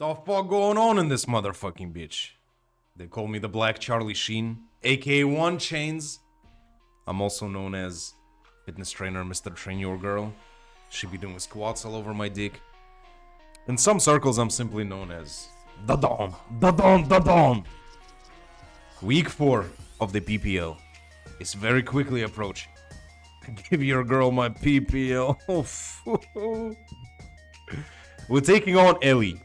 The fuck going on in this motherfucking bitch? They call me the Black Charlie Sheen, aka One Chains. I'm also known as fitness trainer Mr. Train Your Girl. She be doing squats all over my dick. In some circles, I'm simply known as the Don, the Don, the Don. Week 4 of the PPL is very quickly approaching. Give your girl my PPL. We're taking on Elly.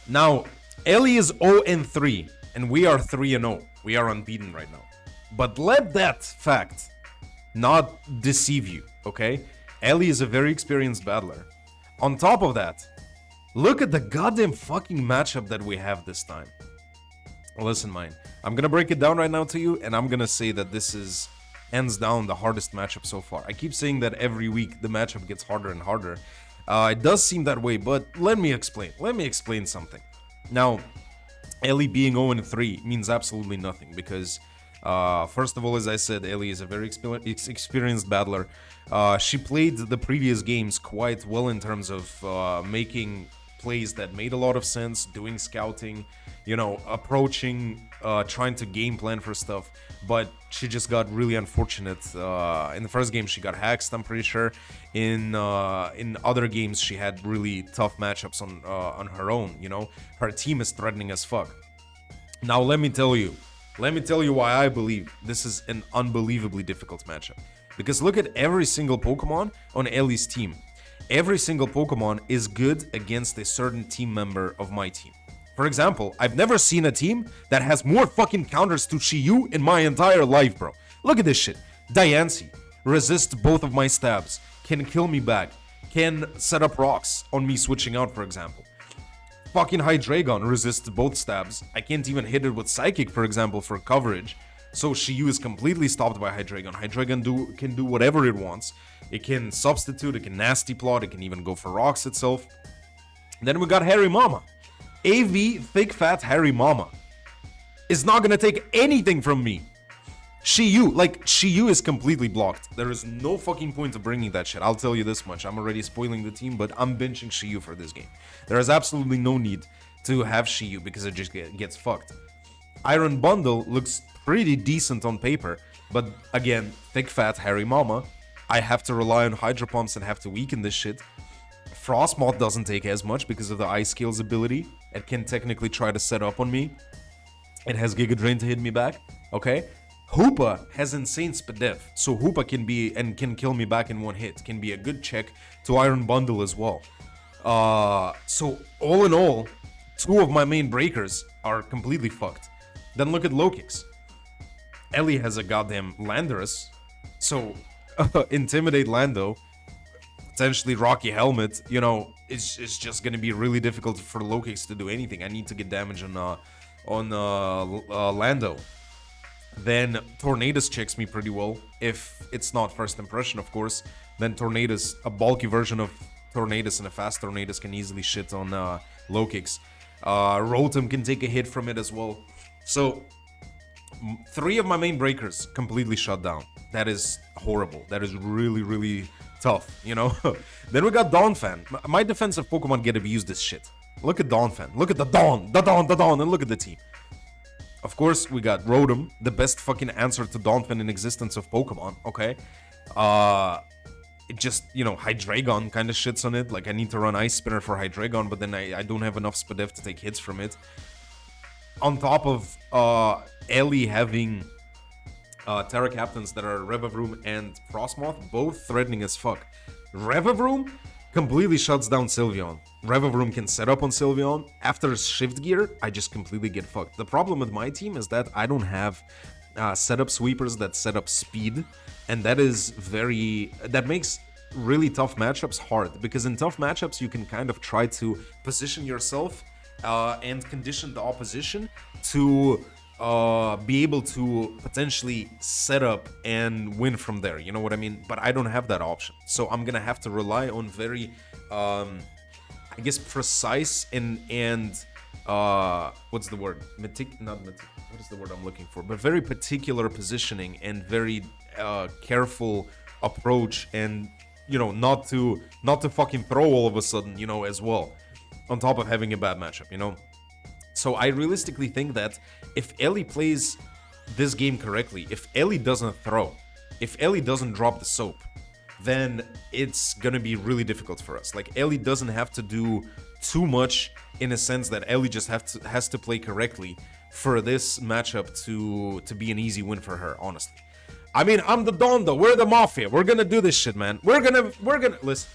Now, Elly is 0-3, and we are 3-0. We are unbeaten right now. But let that fact not deceive you, okay? Elly is a very experienced battler. On top of that, look at the goddamn fucking matchup that we have this time. Listen, mine. I'm gonna break it down right now to you, and I'm gonna say that this is hands down the hardest matchup so far. I keep saying that every week the matchup gets harder and harder. It does seem that way, but let me explain. Let me explain something. Now, Elly being 0-3 means absolutely nothing because, first of all, as I said, Elly is a very experienced battler. She played the previous games quite well in terms of making plays that made a lot of sense, doing scouting, you know, approaching, trying to game plan for stuff, but she just got really unfortunate. In the first game, she got hacked, I'm pretty sure. In other games, she had really tough matchups on her own, you know? Her team is threatening as fuck. Now, let me tell you why I believe this is an unbelievably difficult matchup. Because look at every single Pokemon on Elly's team. Every single Pokemon is good against a certain team member of my team. For example, I've never seen a team that has more fucking counters to Chi-Yu in my entire life, bro. Look at this shit. Diancie resists both of my stabs, can kill me back, can set up rocks on me switching out, for example. Fucking Hydreigon resists both stabs. I can't even hit it with Psychic, for example, for coverage. So Chi-Yu is completely stopped by Hydreigon. Hydreigon can do whatever it wants. It can substitute, it can nasty plot, it can even go for rocks itself. Then we got Harry Mama. AV thick fat Harry Mama is not gonna take anything from me. Chi-Yu is completely blocked. There is no fucking point of bringing that shit. I'll tell you this much. I'm already spoiling the team, but I'm benching Chi-Yu for this game. There is absolutely no need to have Chi-Yu because it just gets fucked. Iron Bundle looks pretty decent on paper, but again, thick fat Harry Mama. I have to rely on Hydro Pumps and have to weaken this shit. Frostmoth doesn't take as much because of the Ice Scales ability. It can technically try to set up on me. It has Giga Drain to hit me back, okay? Hoopa has insane Spadef, so Hoopa can kill me back in one hit. Can be a good check to Iron Bundle as well. So all in all, two of my main breakers are completely fucked. Then look at low kicks. Elly has a goddamn Landorus, so Intimidate Lando, potentially Rocky Helmet, you know, it's just gonna be really difficult for low kicks to do anything. I need to get damage on Lando. Then Tornadus checks me pretty well, if it's not first impression, of course. Then Tornadus, a bulky version of Tornadus and a fast Tornadus can easily shit on low kicks. Rotom can take a hit from it as well. So, 3 of my main breakers completely shut down. That is horrible. That is really, really tough, you know? Then we got Donphan. My defensive Pokemon get abused as shit. Look at Donphan. Look at the Don, and look at the team. Of course, we got Rotom, the best fucking answer to Donphan in existence of Pokemon, okay? It just, you know, Hydreigon kind of shits on it. Like, I need to run Ice Spinner for Hydreigon, but then I don't have enough Spadef to take hits from it. On top of Elly having Terra Captains that are Revavroom and Frostmoth, both threatening as fuck. Revavroom completely shuts down Sylveon. Revavroom can set up on Sylveon. After Shift Gear, I just completely get fucked. The problem with my team is that I don't have setup sweepers that set up speed, and that makes really tough matchups hard, because in tough matchups you can kind of try to position yourself and condition the opposition to be able to potentially set up and win from there, you know what I mean? But I don't have that option, so I'm gonna have to rely on very I guess precise and what's the word? What is the word I'm looking for? But very particular positioning and very careful approach, and you know, not to fucking throw all of a sudden, you know, as well. on top of having a bad matchup, you know? So I realistically think that if Elly plays this game correctly, if Elly doesn't throw, if Elly doesn't drop the soap, then it's gonna be really difficult for us. Like, Elly doesn't have to do too much in a sense that Elly just has to play correctly for this matchup to be an easy win for her, honestly. I mean, I'm the Don though, we're the Mafia, we're gonna do this shit, man. We're gonna, listen.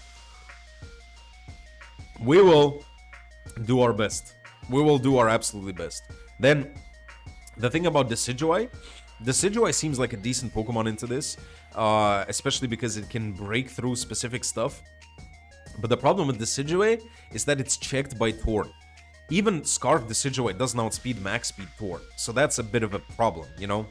We will do our best. We will do our absolutely best. Then, the thing about Decidueye seems like a decent Pokemon into this, especially because it can break through specific stuff. But the problem with Decidueye is that it's checked by Torn. Even Scarf Decidueye doesn't outspeed max speed Torn, so that's a bit of a problem, you know?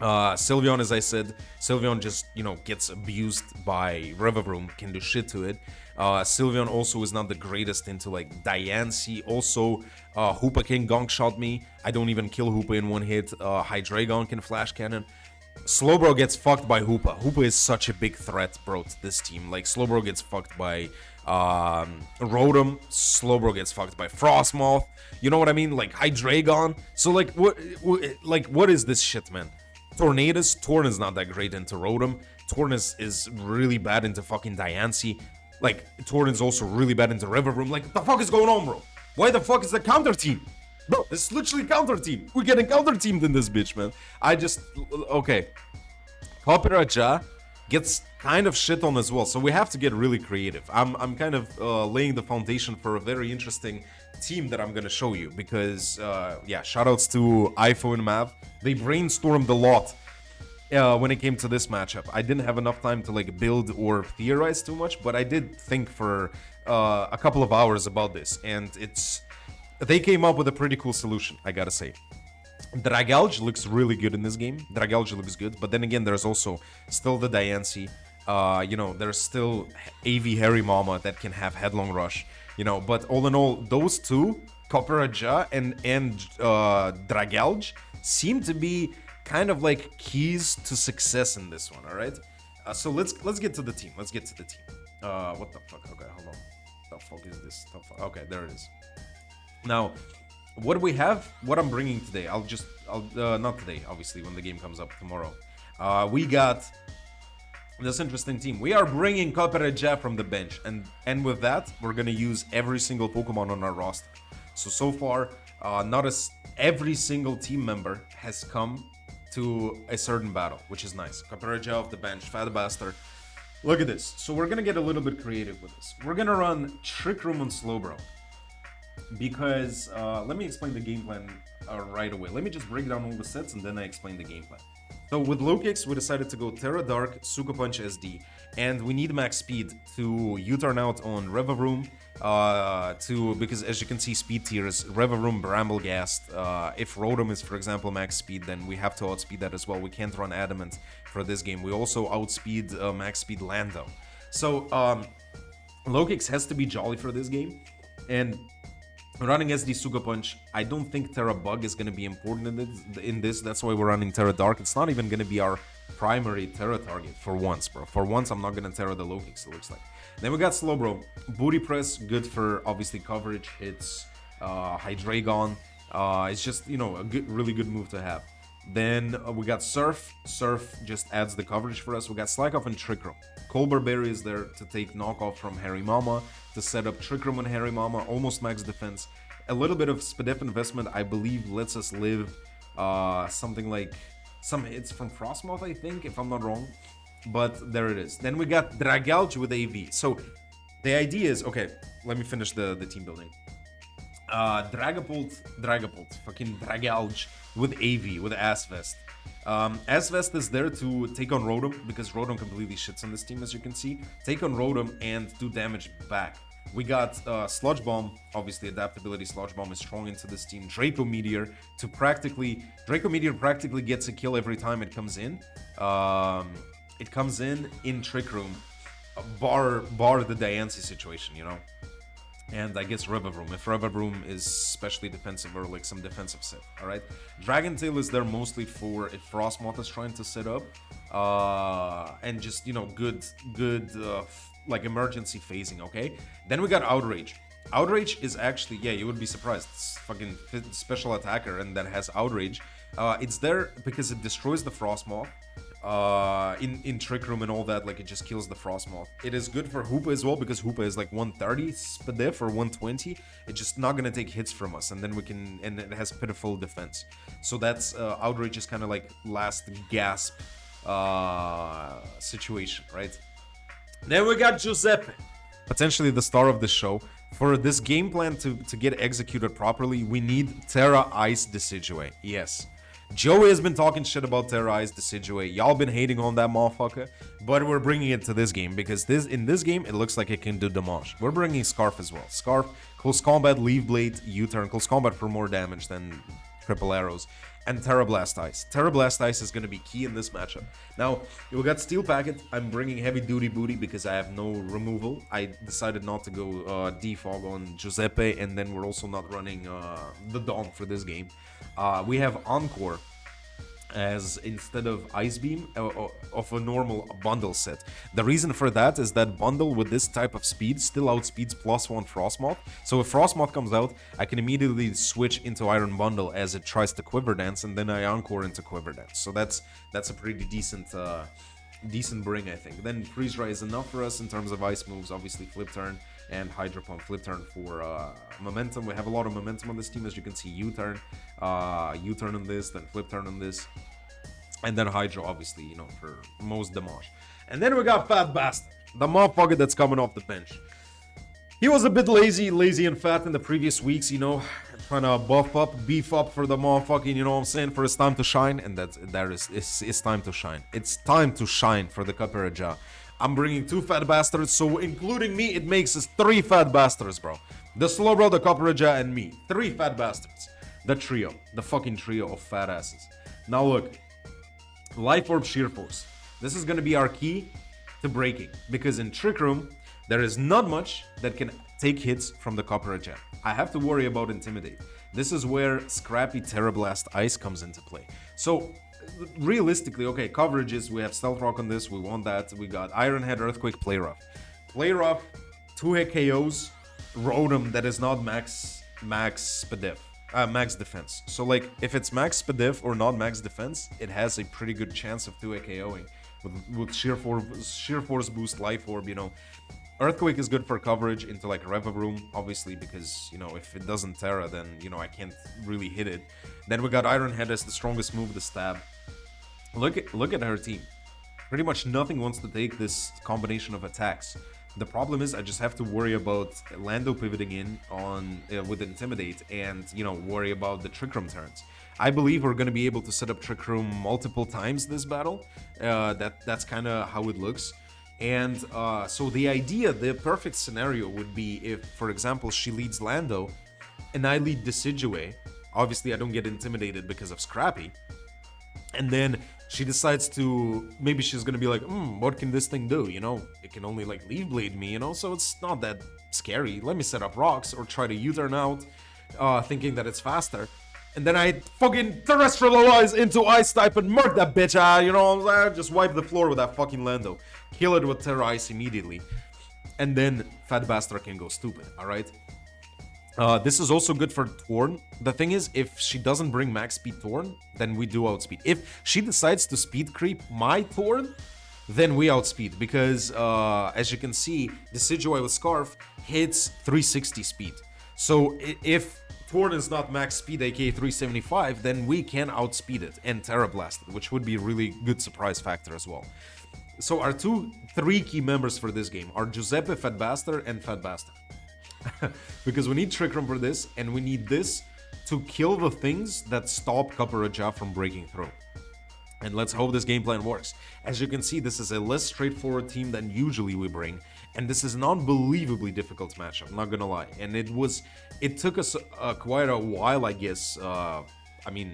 Sylveon, as I said, Sylveon just, you know, gets abused by Revavroom, can do shit to it. Sylveon also is not the greatest into, like, Diancie. Also, Hoopa can gong shot me. I don't even kill Hoopa in one hit. Hydreigon can flash cannon. Slowbro gets fucked by Hoopa. Hoopa is such a big threat, bro, to this team. Like, Slowbro gets fucked by Rotom. Slowbro gets fucked by Frostmoth. You know what I mean? Like, Hydreigon. So, like, what is this shit, man? Tornadus. Torn is not that great into Rotom. Torn is really bad into fucking Diancie. Like, Torn is also really bad into Revavroom. Like, what the fuck is going on, bro? Why the fuck is the counter team? Bro, it's literally counter team. We're getting counter teamed in this bitch, man. Okay. Copyright gets kind of shit on as well, so we have to get really creative. I'm kind of laying the foundation for a very interesting team that I'm gonna show you because, yeah, shoutouts to Ifo and Mav. They brainstormed a lot when it came to this matchup. I didn't have enough time to, like, build or theorize too much, but I did think for a couple of hours about this, and they came up with a pretty cool solution, I gotta say. Dragalge looks really good in this game. Dragalge looks good, but then again, there's also still the Diancie. You know, there's still AV Harry Mama that can have Headlong Rush. You know, but all in all, those two, Copyright and Dragalge, seem to be kind of like keys to success in this one. All right. So let's get to the team. Let's get to the team. What the fuck? Okay, hold on. The fuck is this? Okay, there it is. Now, what we have, what I'm bringing today, I'll not today, obviously, when the game comes up tomorrow. We got this interesting team. We are bringing Copyright from the bench, and with that, we're gonna use every single Pokemon on our roster. So far, every single team member has come to a certain battle, which is nice. Copyright off the bench, Fat Bastard. Look at this. So we're gonna get a little bit creative with this. We're gonna run Trick Room on Slowbro. Because, let me explain the game plan right away. Let me just break down all the sets and then I explain the game plan. So with low kicks, we decided to go Terra Dark, Sucker Punch SD, and we need max speed to U-turn out on Revavroom, because as you can see, speed tiers, Revavroom, Bramblegast. If Rotom is, for example, max speed, then we have to outspeed that as well. We can't run Adamant for this game. We also outspeed max speed Lando. So, low kicks has to be jolly for this game, and running SD Suga Punch, I don't think Terra Bug is going to be important in this. That's why we're running Terra Dark. It's not even going to be our primary Terra target for once, bro. For once, I'm not going to Terra the low kicks, it looks like. Then we got Slowbro. Booty Press, good for, obviously, coverage, hits, Hydreigon. It's just, you know, a really good move to have. Then we got Surf. Surf just adds the coverage for us. We got Slack Off and Trick Room. Colbur Berry is there to take knockoff from Harry Mama, to set up Trick Room on Harry Mama, almost max defense. A little bit of Spadef investment, I believe, lets us live something like some hits from Frostmoth, I think, if I'm not wrong. But there it is. Then we got Dragalge with AV. So the idea is, okay, let me finish the team building. Dragapult, fucking Dragalge with AV, with Asvest. Asvest is there to take on Rotom, because Rotom completely shits on this team, as you can see. Take on Rotom and do damage back. We got Sludge Bomb, obviously adaptability. Sludge Bomb is strong into this team. Draco Meteor Draco Meteor practically gets a kill every time it comes in. It comes in Trick Room, bar the Diancie situation, you know. And I guess Revavroom, if Revavroom is especially defensive or like some defensive set, alright? Dragon Tail is there mostly for if Frostmoth is trying to set up, and just, you know, good like emergency phasing, okay? Then we got Outrage. Outrage is actually, yeah, you would be surprised. It's fucking special attacker and that has Outrage. It's there because it destroys the Frostmoth. In Trick Room and all that, like it just kills the Frostmoth. It is good for Hoopa as well because Hoopa is like 130 spadef or 120. It's just not gonna take hits from us, and then we can, and it has pitiful defense. So that's Outrage is kind of like last gasp situation, right? Then we got Giuseppe, potentially the star of the show. For this game plan to get executed properly, we need Terra Ice Decidueye. Yes. Joey has been talking shit about Terra Ice Decidueye. Y'all been hating on that motherfucker, but we're bringing it to this game because in this game, it looks like it can do damage. We're bringing Scarf as well. Scarf, Close Combat, Leaf Blade, U-Turn, Close Combat for more damage than triple arrows, and Terra Blast Ice. Terra Blast Ice is going to be key in this matchup. Now, we got Steel Packet. I'm bringing Heavy Duty Booty because I have no removal. I decided not to go defog on Giuseppe, and then we're also not running the Dawn for this game. We have Encore as instead of Ice Beam of a normal bundle set. The reason for that is that bundle with this type of speed still outspeeds +1 Frostmoth. So if Frostmoth comes out, I can immediately switch into Iron Bundle as it tries to Quiver Dance, and then I Encore into Quiver Dance. So that's a pretty decent bring, I think. Then Freeze Dry is enough for us in terms of ice moves. Obviously Flip Turn and Hydro Pump. Flip Turn for momentum. We have a lot of momentum on this team, as you can see. U-Turn, U-Turn on this, then Flip Turn on this, and then Hydro, obviously, you know, for most damage. And then we got Fat Bastard, the motherfucker that's coming off the bench. He was a bit lazy and fat in the previous weeks, you know, trying to beef up for the motherfucking, you know what I'm saying, for his time to shine, and it's time to shine. It's time to shine for the Copperajah. I'm bringing 2 Fat Bastards, so including me, it makes us 3 Fat Bastards, bro. The Slowbro, the Copperajah, and me. 3 Fat Bastards. The trio. The fucking trio of fat asses. Now look. Life Orb Sheer Force. This is going to be our key to breaking, because in Trick Room, there is not much that can take hits from the Copperajah. I have to worry about Intimidate. This is where Scrappy Terra Blast Ice comes into play. So, realistically, okay, coverages, we have Stealth Rock on this, we want that. We got Iron Head, Earthquake, Play Rough. Play Rough, 2-hit KOs, Rotom that is not max defense. So like, if it's max Spadif or not max defense, it has a pretty good chance of 2-hit KOing with sheer force boost, Life Orb, you know. Earthquake is good for coverage into like Revavroom, obviously, because, you know, if it doesn't Terra, then, you know, I can't really hit it. Then we got Iron Head as the strongest move, the stab. Look at her team. Pretty much nothing wants to take this combination of attacks. The problem is I just have to worry about Lando pivoting in on with Intimidate and, you know, worry about the Trick Room turns. I believe we're going to be able to set up Trick Room multiple times this battle. That's kind of how it looks. And so the idea, the perfect scenario would be if, for example, she leads Lando and I lead Decidueye. Obviously, I don't get intimidated because of Scrappy. And then she decides to, maybe she's gonna be like, what can this thing do, you know? It can only like Leaf Blade me, you know? So it's not that scary. Let me set up rocks or try to U-turn out, thinking that it's faster. And then I fucking Terrestrialize into Ice type and murk that bitch out, you know what I'm saying? Just wipe the floor with that fucking Lando. Kill it with Terra Ice immediately. And then Fat Bastard can go stupid, alright? This is also good for Torn. The thing is, if she doesn't bring max speed Torn, then we do outspeed. If she decides to speed creep my Torn, then we outspeed. Because, as you can see, Decidueye with Scarf hits 360 speed. So if Torn is not max speed, aka 375, then we can outspeed it and Terra Blast it, which would be a really good surprise factor as well. So our three key members for this game are Giuseppe, Fat Bastard, and Fat Bastard. Because we need Trick Room for this, and we need this to kill the things that stop Copperajah from breaking through. And let's hope this game plan works. As you can see, this is a less straightforward team than usually we bring, and this is an unbelievably difficult match, I'm not gonna lie. And it took us quite a while, I guess. I mean,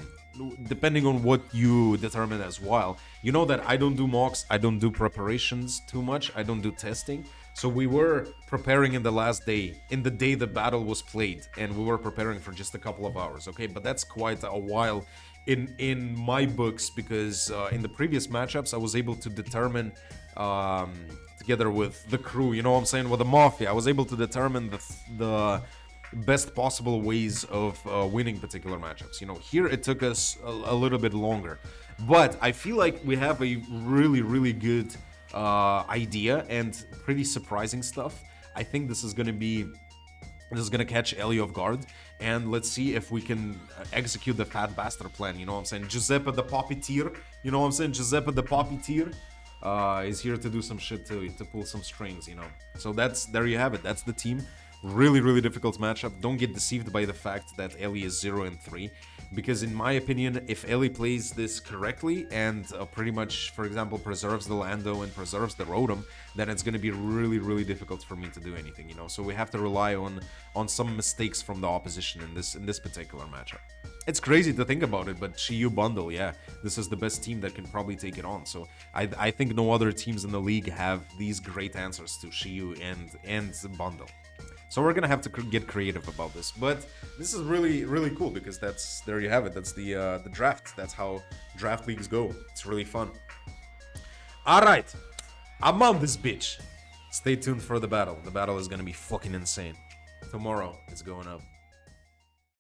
depending on what you determine as while. You know that I don't do mocks, I don't do preparations too much, I don't do testing. So we were preparing in the last day, in the day the battle was played, and we were preparing for just a couple of hours, okay? But that's quite a while in my books, because in the previous matchups I was able to determine, together with the crew, you know what I'm saying, with the Mafia, I was able to determine the best possible ways of winning particular matchups. You know, here it took us a little bit longer, but I feel like we have a really good idea and pretty surprising stuff. I think this is gonna catch Elly off guard, and let's see if we can execute the Fat Bastard plan. You know what I'm saying? Giuseppe the Puppeteer. You know what I'm saying? Giuseppe the Puppeteer is here to do some shit to pull some strings. You know. So there you have it. That's the team. Really difficult matchup. Don't get deceived by the fact that Elly is 0-3, because in my opinion, if Elly plays this correctly and pretty much, for example, preserves the Lando and preserves the Rotom, then it's going to be really difficult for me to do anything, you know. So we have to rely on some mistakes from the opposition in this particular matchup. It's crazy to think about it, but Shiyu bundle, yeah, this is the best team that can probably take it on. So I think no other teams in the league have these great answers to Shiyu and bundle. So we're gonna have to get creative about this, but this is really cool, because there you have it. That's the draft. That's how draft leagues go. It's really fun. All right, I'm on this bitch. Stay tuned for the battle. The battle is gonna be fucking insane. Tomorrow it's going up.